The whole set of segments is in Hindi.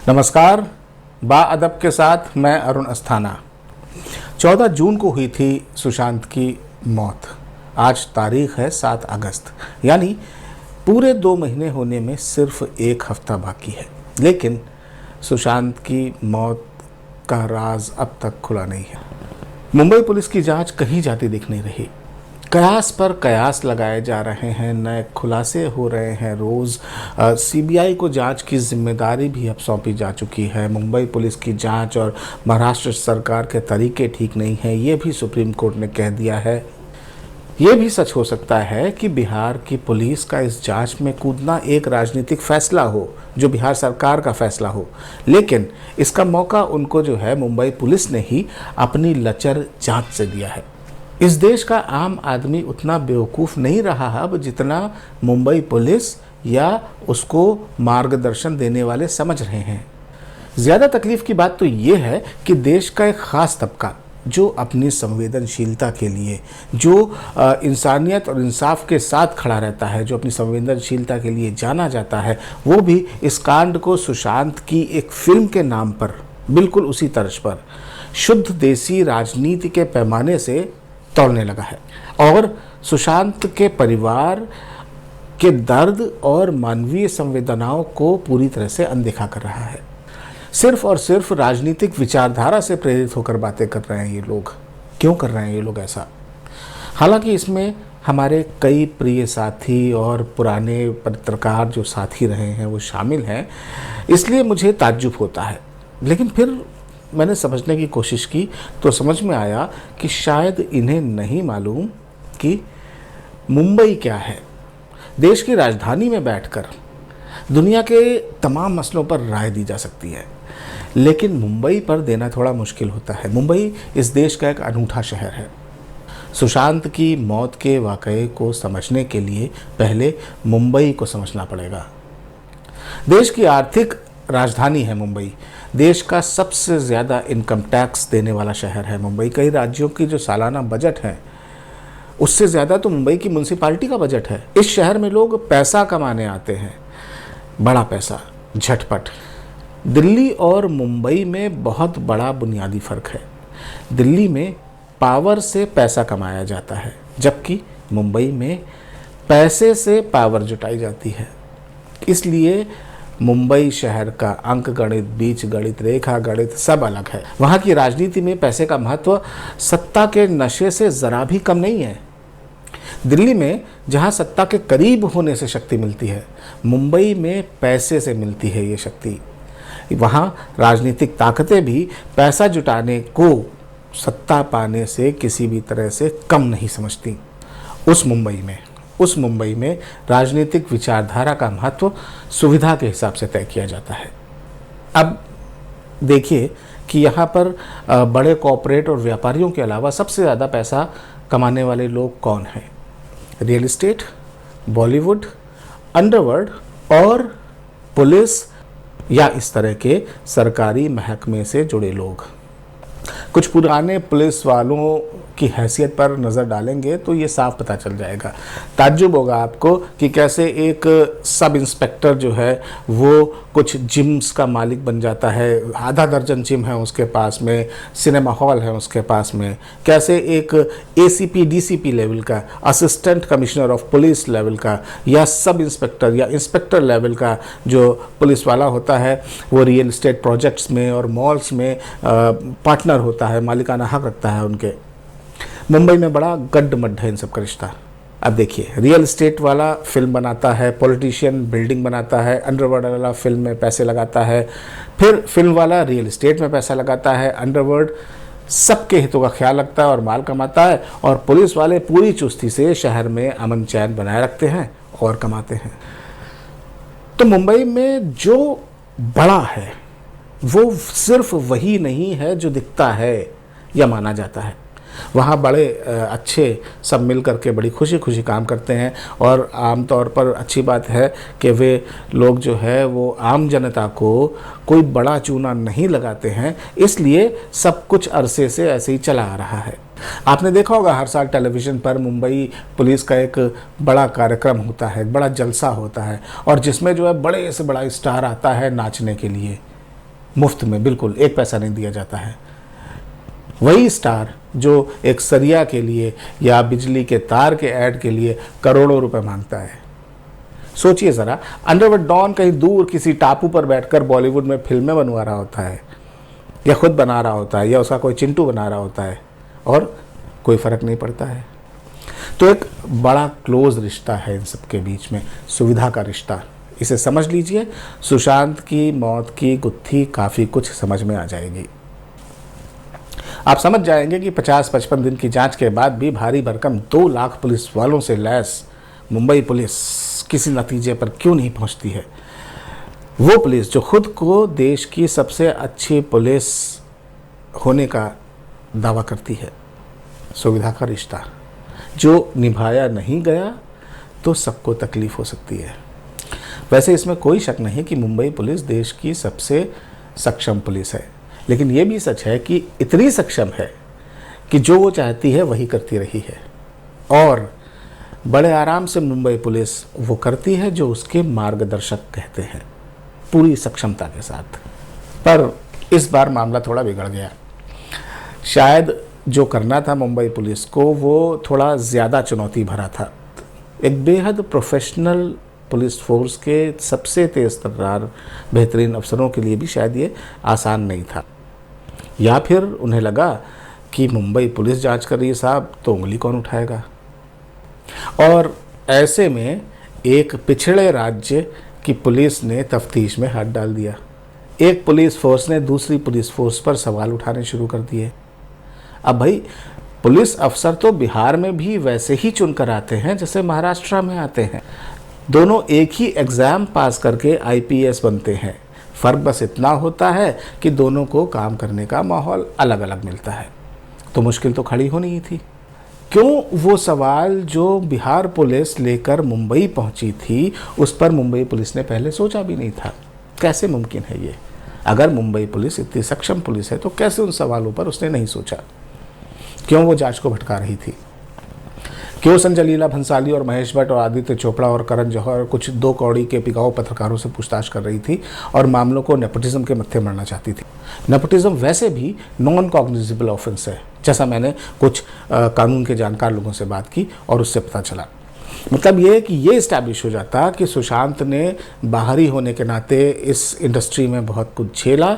नमस्कार। बाअदब के साथ मैं अरुण अस्थाना। 14 जून को हुई थी सुशांत की मौत। आज तारीख है 7 अगस्त, यानी पूरे 2 महीने होने में सिर्फ 1 हफ्ता बाकी है। लेकिन सुशांत की मौत का राज अब तक खुला नहीं है। मुंबई पुलिस की जांच कहीं जाती दिख नहीं रही। कयास पर कयास लगाए जा रहे हैं, नए खुलासे हो रहे हैं रोज़। सीबीआई को जांच की जिम्मेदारी भी अब सौंपी जा चुकी है। मुंबई पुलिस की जांच और महाराष्ट्र सरकार के तरीके ठीक नहीं हैं, ये भी सुप्रीम कोर्ट ने कह दिया है। ये भी सच हो सकता है कि बिहार की पुलिस का इस जांच में कूदना एक राजनीतिक फैसला हो, जो बिहार सरकार का फैसला हो। लेकिन इसका मौका उनको जो है मुंबई पुलिस ने ही अपनी लचर जांच से दिया है। इस देश का आम आदमी उतना बेवकूफ़ नहीं रहा अब जितना मुंबई पुलिस या उसको मार्गदर्शन देने वाले समझ रहे हैं। ज़्यादा तकलीफ़ की बात तो ये है कि देश का एक ख़ास तबका जो अपनी संवेदनशीलता के लिए, जो इंसानियत और इंसाफ के साथ खड़ा रहता है, जो अपनी संवेदनशीलता के लिए जाना जाता है, वो भी इस कांड को सुशांत की एक फिल्म के नाम पर, बिल्कुल उसी तर्ज पर शुद्ध देसी राजनीति के पैमाने से तोड़ने लगा है और सुशांत के परिवार के दर्द और मानवीय संवेदनाओं को पूरी तरह से अनदेखा कर रहा है। सिर्फ और सिर्फ राजनीतिक विचारधारा से प्रेरित होकर बातें कर रहे हैं ये लोग। क्यों कर रहे हैं ये लोग ऐसा? हालांकि इसमें हमारे कई प्रिय साथी और पुराने पत्रकार जो साथी रहे हैं वो शामिल हैं, इसलिए मुझे ताज्जुब होता है। लेकिन फिर मैंने समझने की कोशिश की तो समझ में आया कि शायद इन्हें नहीं मालूम कि मुंबई क्या है। देश की राजधानी में बैठकर दुनिया के तमाम मसलों पर राय दी जा सकती है, लेकिन मुंबई पर देना थोड़ा मुश्किल होता है। मुंबई इस देश का एक अनूठा शहर है। सुशांत की मौत के वाक़ये को समझने के लिए पहले मुंबई को समझना पड़ेगा। देश की आर्थिक राजधानी है मुंबई। देश का सबसे ज़्यादा इनकम टैक्स देने वाला शहर है मुंबई। कई राज्यों की जो सालाना बजट है उससे ज़्यादा तो मुंबई की म्यूनसिपालिटी का बजट है। इस शहर में लोग पैसा कमाने आते हैं, बड़ा पैसा, झटपट। दिल्ली और मुंबई में बहुत बड़ा बुनियादी फ़र्क है। दिल्ली में पावर से पैसा कमाया जाता है, जबकि मुंबई में पैसे से पावर जुटाई जाती है। इसलिए मुंबई शहर का अंक गणित, बीज गणित, रेखा गणित सब अलग है। वहाँ की राजनीति में पैसे का महत्व सत्ता के नशे से ज़रा भी कम नहीं है। दिल्ली में जहाँ सत्ता के करीब होने से शक्ति मिलती है, मुंबई में पैसे से मिलती है ये शक्ति। वहाँ राजनीतिक ताकतें भी पैसा जुटाने को सत्ता पाने से किसी भी तरह से कम नहीं समझती। उस मुंबई में राजनीतिक विचारधारा का महत्व सुविधा के हिसाब से तय किया जाता है। अब देखिए कि यहाँ पर बड़े कॉरपोरेट और व्यापारियों के अलावा सबसे ज़्यादा पैसा कमाने वाले लोग कौन हैं? रियल एस्टेट, बॉलीवुड, अंडरवर्ल्ड और पुलिस या इस तरह के सरकारी महकमे से जुड़े लोग। कुछ पुराने पुलिस वालों की हैसियत पर नज़र डालेंगे तो ये साफ पता चल जाएगा। ताज्जुब होगा आपको कि कैसे एक सब इंस्पेक्टर जो है वो कुछ जिम्स का मालिक बन जाता है। आधा दर्जन जिम है उसके पास में, सिनेमा हॉल है उसके पास में। कैसे एक एसीपी डीसीपी लेवल का, assistant commissioner of police level का या सब इंस्पेक्टर या इंस्पेक्टर लेवल का जो पुलिस वाला होता है वो रियल एस्टेट प्रोजेक्ट्स में और मॉल्स में पार्टनर होता है, मालिकाना हक रखता है उनके। मुंबई में बड़ा गड्ढ-मड्ढ है इन सब का रिश्ता। अब देखिए, रियल एस्टेट वाला फिल्म बनाता है, पॉलिटिशियन बिल्डिंग बनाता है, अंडरवर्ल्ड वाला फिल्म में पैसे लगाता है, फिर फिल्म वाला रियल एस्टेट में पैसा लगाता है, अंडरवर्ल्ड सबके हितों का ख्याल रखता है और माल कमाता है, और पुलिस वाले पूरी चुस्ती से शहर में अमन चैन बनाए रखते हैं और कमाते हैं। तो मुंबई में जो बड़ा है वो सिर्फ वही नहीं है जो दिखता है या माना जाता है। वहाँ बड़े अच्छे सब मिल करके बड़ी खुशी खुशी काम करते हैं, और आमतौर पर अच्छी बात है कि वे लोग जो है वो आम जनता को कोई बड़ा चूना नहीं लगाते हैं। इसलिए सब कुछ अरसे से ऐसे ही चला आ रहा है। आपने देखा होगा हर साल टेलीविज़न पर मुंबई पुलिस का एक बड़ा कार्यक्रम होता है, बड़ा जलसा होता है, और जिसमें जो है बड़े से बड़ा स्टार आता है नाचने के लिए। मुफ्त में, बिल्कुल 1 पैसा नहीं दिया जाता है। वही स्टार जो एक सरिया के लिए या बिजली के तार के ऐड के लिए करोड़ों रुपए मांगता है। सोचिए ज़रा, अंडरवर्ल्ड डॉन कहीं दूर किसी टापू पर बैठकर बॉलीवुड में फिल्में बनवा रहा होता है, या खुद बना रहा होता है, या उसका कोई चिंटू बना रहा होता है, और कोई फ़र्क नहीं पड़ता है। तो एक बड़ा क्लोज रिश्ता है इन सब के बीच में, सुविधा का रिश्ता। इसे समझ लीजिए, सुशांत की मौत की गुत्थी काफ़ी कुछ समझ में आ जाएगी। आप समझ जाएंगे कि 50-55 दिन की जांच के बाद भी भारी भरकम 2 लाख पुलिस वालों से लैस मुंबई पुलिस किसी नतीजे पर क्यों नहीं पहुंचती है। वो पुलिस जो खुद को देश की सबसे अच्छी पुलिस होने का दावा करती है। सुविधा का रिश्ता जो निभाया नहीं गया तो सबको तकलीफ हो सकती है। वैसे इसमें कोई शक नहीं कि मुंबई पुलिस देश की सबसे सक्षम पुलिस है, लेकिन ये भी सच है कि इतनी सक्षम है कि जो वो चाहती है वही करती रही है, और बड़े आराम से मुंबई पुलिस वो करती है जो उसके मार्गदर्शक कहते हैं, पूरी सक्षमता के साथ। पर इस बार मामला थोड़ा बिगड़ गया। शायद जो करना था मुंबई पुलिस को वो थोड़ा ज़्यादा चुनौती भरा था। एक बेहद प्रोफेशनल पुलिस फोर्स के सबसे तेज़ तर्रार बेहतरीन अफसरों के लिए भी शायद ये आसान नहीं था, या फिर उन्हें लगा कि मुंबई पुलिस जांच कर रही है साहब, तो उंगली कौन उठाएगा। और ऐसे में एक पिछड़े राज्य की पुलिस ने तफ्तीश में हाथ डाल दिया। एक पुलिस फोर्स ने दूसरी पुलिस फोर्स पर सवाल उठाने शुरू कर दिए। अब भाई, पुलिस अफसर तो बिहार में भी वैसे ही चुनकर आते हैं जैसे महाराष्ट्र में आते हैं। दोनों एक ही एग्ज़ाम पास करके आईपीएस बनते हैं। फ़र्क बस इतना होता है कि दोनों को काम करने का माहौल अलग अलग मिलता है। तो मुश्किल तो खड़ी होनी ही थी। क्यों वो सवाल जो बिहार पुलिस लेकर मुंबई पहुंची थी उस पर मुंबई पुलिस ने पहले सोचा भी नहीं था? कैसे मुमकिन है ये? अगर मुंबई पुलिस इतनी सक्षम पुलिस है तो कैसे उन सवालों पर उसने नहीं सोचा? क्यों वो जांच को भटका रही थी? क्यों संजय लीला भंसाली और महेश भट्ट और आदित्य चोपड़ा और करण जौहर और कुछ 2 कौड़ी के पिकाऊ पत्रकारों से पूछताछ कर रही थी और मामलों को नेपोटिज्म के मत्थे मरना चाहती थी? नेपोटिज्म वैसे भी नॉन कॉग्निजिबल ऑफेंस है, जैसा मैंने कुछ कानून के जानकार लोगों से बात की और उससे पता चला। मतलब ये कि ये इस्टेब्लिश हो जाता कि सुशांत ने बाहरी होने के नाते इस इंडस्ट्री में बहुत कुछ झेला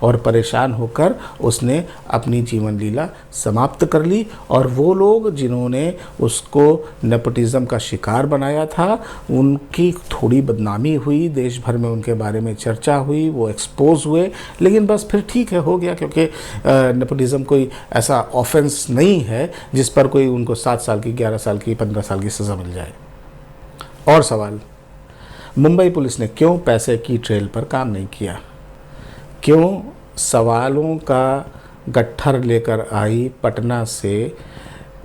और परेशान होकर उसने अपनी जीवन लीला समाप्त कर ली, और वो लोग जिन्होंने उसको नेपोटिज्म का शिकार बनाया था उनकी थोड़ी बदनामी हुई, देश भर में उनके बारे में चर्चा हुई, वो एक्सपोज हुए। लेकिन बस फिर ठीक है, हो गया, क्योंकि नेपोटिज्म कोई ऐसा ऑफेंस नहीं है जिस पर कोई उनको 7 साल की, 11 साल की, 15 साल की सज़ा मिल जाए। और सवाल, मुंबई पुलिस ने क्यों पैसे की ट्रेल पर काम नहीं किया? क्यों सवालों का गट्ठर लेकर आई पटना से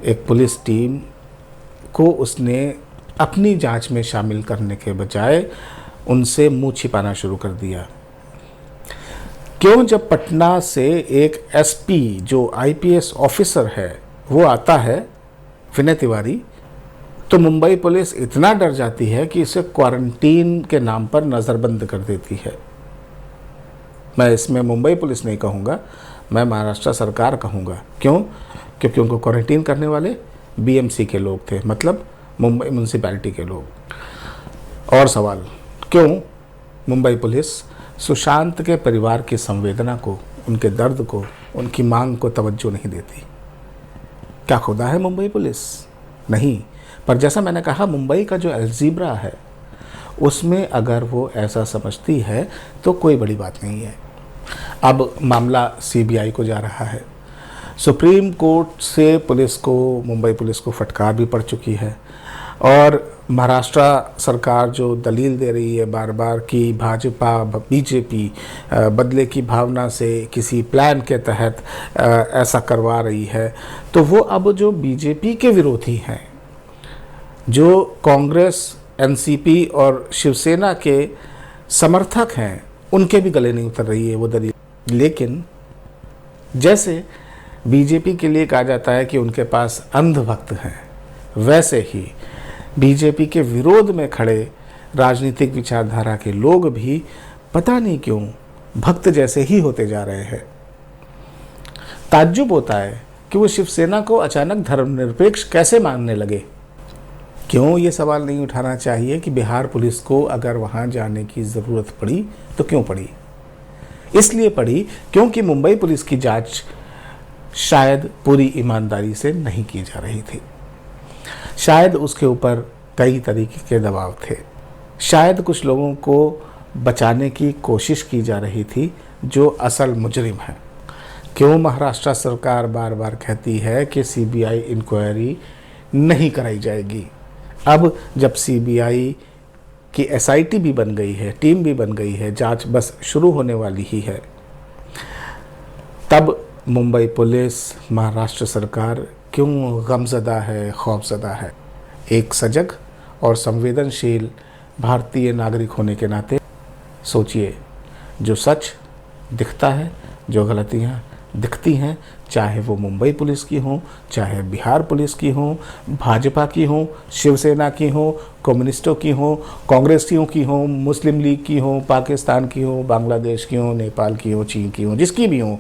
एक पुलिस टीम को उसने अपनी जांच में शामिल करने के बजाय उनसे मुंह छिपाना शुरू कर दिया? क्यों जब पटना से एक एसपी जो आईपीएस ऑफिसर है वो आता है, विनय तिवारी, तो मुंबई पुलिस इतना डर जाती है कि इसे क्वारंटीन के नाम पर नज़रबंद कर देती है? मैं इसमें मुंबई पुलिस नहीं कहूँगा, मैं महाराष्ट्र सरकार कहूँगा। क्यों? क्योंकि उनको क्वारंटीन करने वाले बीएमसी के लोग थे, मतलब मुंबई म्यूनसिपैलिटी के लोग। और सवाल, क्यों मुंबई पुलिस सुशांत के परिवार की संवेदना को, उनके दर्द को, उनकी मांग को तवज्जो नहीं देती? क्या खुदा है मुंबई पुलिस? नहीं। पर जैसा मैंने कहा, मुंबई का जो अलजीब्रा है उसमें अगर वो ऐसा समझती है तो कोई बड़ी बात नहीं है। अब मामला सीबीआई को जा रहा है। सुप्रीम कोर्ट से पुलिस को, मुंबई पुलिस को फटकार भी पड़ चुकी है, और महाराष्ट्र सरकार जो दलील दे रही है बार बार कि भाजपा, बीजेपी बदले की भावना से किसी प्लान के तहत ऐसा करवा रही है, तो वो अब जो बीजेपी के विरोधी हैं, जो कांग्रेस, एनसीपी और शिवसेना के समर्थक हैं, उनके भी गले नहीं उतर रही है वो दलील। लेकिन जैसे बीजेपी के लिए कहा जाता है कि उनके पास अंधभक्त हैं, वैसे ही बीजेपी के विरोध में खड़े राजनीतिक विचारधारा के लोग भी पता नहीं क्यों भक्त जैसे ही होते जा रहे हैं। ताज्जुब होता है कि वो शिवसेना को अचानक धर्मनिरपेक्ष कैसे मानने लगे। क्यों ये सवाल नहीं उठाना चाहिए कि बिहार पुलिस को अगर वहां जाने की ज़रूरत पड़ी तो क्यों पड़ी? इसलिए पड़ी क्योंकि मुंबई पुलिस की जांच शायद पूरी ईमानदारी से नहीं की जा रही थी। शायद उसके ऊपर कई तरीके के दबाव थे। शायद कुछ लोगों को बचाने की कोशिश की जा रही थी जो असल मुजरिम हैं। क्यों महाराष्ट्र सरकार बार बार कहती है कि सीबीआई इंक्वायरी नहीं कराई जाएगी? अब जब सीबीआई की एसआईटी भी बन गई है, टीम भी बन गई है, जांच बस शुरू होने वाली ही है, तब मुंबई पुलिस, महाराष्ट्र सरकार क्यों गमज़दा है, खौफज़दा है? एक सजग और संवेदनशील भारतीय नागरिक होने के नाते सोचिए, जो सच दिखता है, जो गलतियाँ दिखती हैं, चाहे वो मुंबई पुलिस की हों, चाहे बिहार पुलिस की हों, भाजपा की हों, शिवसेना की हों, कम्युनिस्टों की हों, कांग्रेसियों की हों, मुस्लिम लीग की हों, पाकिस्तान की हों, बांग्लादेश की हों, नेपाल की हों, चीन की हों, जिसकी भी हों,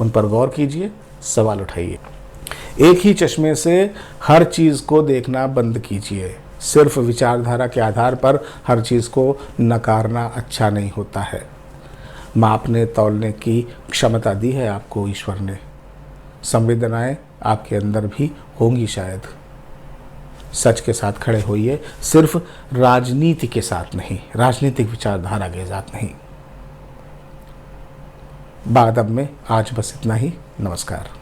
उन पर गौर कीजिए, सवाल उठाइए। एक ही चश्मे से हर चीज़ को देखना बंद कीजिए। सिर्फ विचारधारा के आधार पर हर चीज़ को नकारना अच्छा नहीं होता है। मापने तौलने की क्षमता दी है आपको ईश्वर ने। संवेदनाएं आपके अंदर भी होंगी शायद। सच के साथ खड़े होइए, सिर्फ राजनीति के साथ नहीं, राजनीतिक विचारधारा के साथ नहीं। बादब में आज बस इतना ही। नमस्कार।